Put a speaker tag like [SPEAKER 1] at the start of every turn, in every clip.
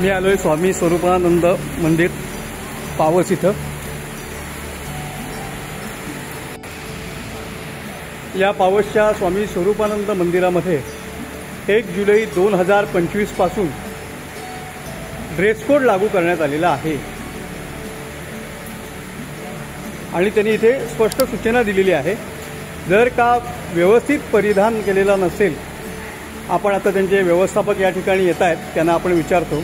[SPEAKER 1] मी आलोय स्वामी स्वरूपानंद मंदिर पावस इथं। या पावसच्या स्वामी स्वरूपानंद मंदिरामध्ये 1 जुलै 2025 पासून ड्रेस कोड लागू करण्यात आलेला आहे आणि त्यांनी इथे स्पष्ट सूचना दिलेली आहे, जर का व्यवस्थित परिधान केलेला नसेल, आपण आता त्यांचे व्यवस्थापक या ठिकाणी येत आहेत, त्यांना आपण विचारतो।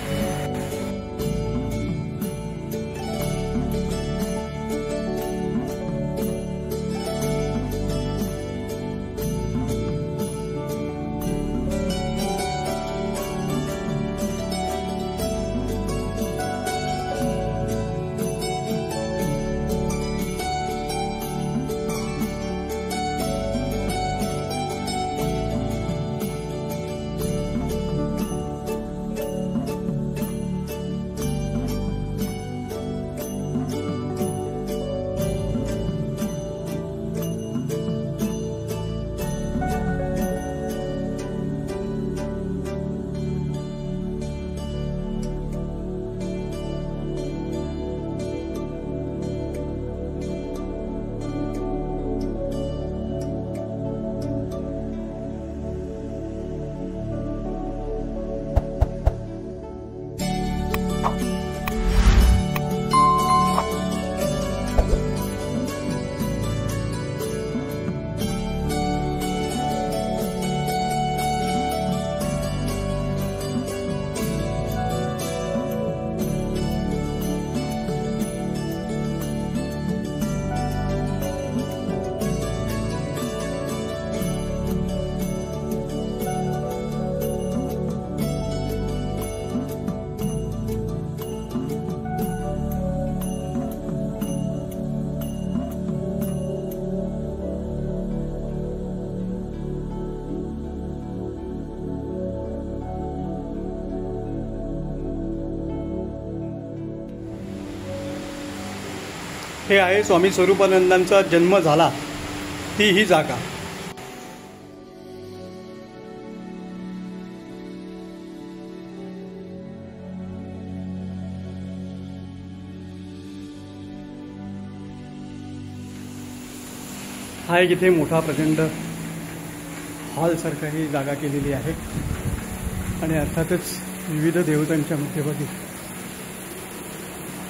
[SPEAKER 1] हे आहे स्वामी स्वरूपानंदांचा जन्म झाला ती ही जागा। हा एक इथे मोठा प्रचंड हॉल सारखा ही जागा केलेली आहे आणि अर्थातच विविध देवतांच्या मध्यभागी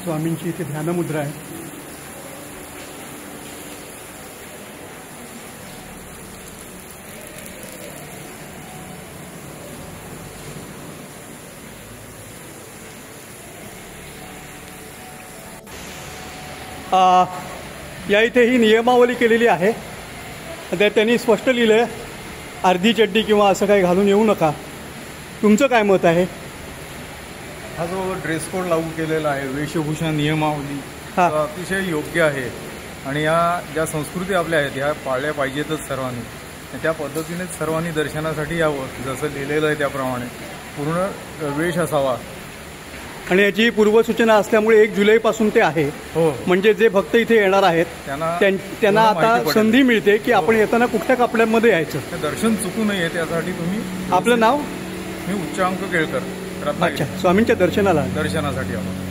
[SPEAKER 1] स्वामींची इथे ध्यानमुद्रा आहे। या इथे ही नियमावली केलेली आहे, त्यात त्यांनी स्पष्ट लिहिलं आहे, अर्धी चड्डी किंवा असं काही घालून येऊ नका। तुमचं काय मत आहे?
[SPEAKER 2] हा जो ड्रेस कोड लागू केलेला आहे, वेशभूषा नियमावली, अतिशय योग्य आहे आणि या ज्या संस्कृती आपल्या आहेत ह्या पाळल्या पाहिजेतच सर्वांनी। त्या पद्धतीनेच सर्वांनी दर्शनासाठी यावं, जसं लिहिलेलं आहे त्याप्रमाणे पूर्ण वेश असावा
[SPEAKER 1] आणि याची पूर्वसूचना असल्यामुळे 1 जुलैपासून ते आहे।
[SPEAKER 2] हो,
[SPEAKER 1] म्हणजे जे भक्त इथे येणार आहेत त्यांना आता संधी मिळते की आपण येताना कुठल्या कपड्यांमध्ये यायचं,
[SPEAKER 2] दर्शन चुकू नये त्यासाठी तुम्ही।
[SPEAKER 1] आपलं नाव?
[SPEAKER 2] मी उच्चांक केळकर,
[SPEAKER 1] अच्छा, स्वामींच्या दर्शनासाठी
[SPEAKER 2] आलो।